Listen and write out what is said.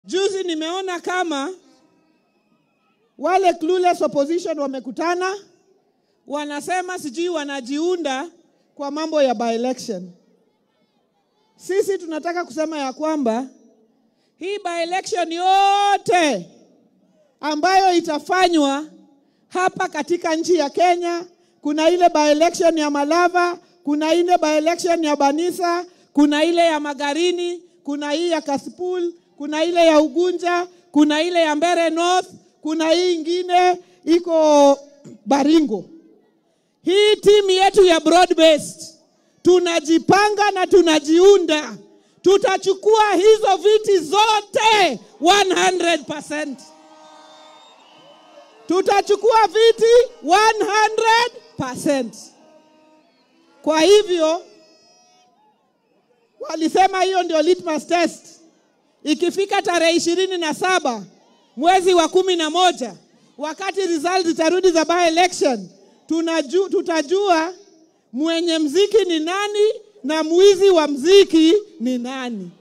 Juzi nimeona kama wale clueless opposition wamekutana, wanasema sijui wanajiunda kwa mambo ya by-election. Sisi tunataka kusema ya kwamba hii by-election yote ambayo itafanywa hapa katika nchi ya Kenya, kuna ile by-election ya Malava, kuna ile by-election ya Banisa, kuna ile ya Magarini, kuna hii ya Kasipul, kuna ile ya Ugunja, kuna ile ya Mbeere North, kuna hii ingine iko Baringo. Hii timu yetu ya broad-based tunajipanga na tunajiunda. Tutachukua hizo viti zote 100%. Tutachukua viti 100%. Kwa hivyo walisema hiyo ndio litmus test. Ikifika tarehe 27 mwezi wa 11, wakati result zitarudi za by election, tutajua mwenye mziki ni nani na mwizi wa mziki ni nani.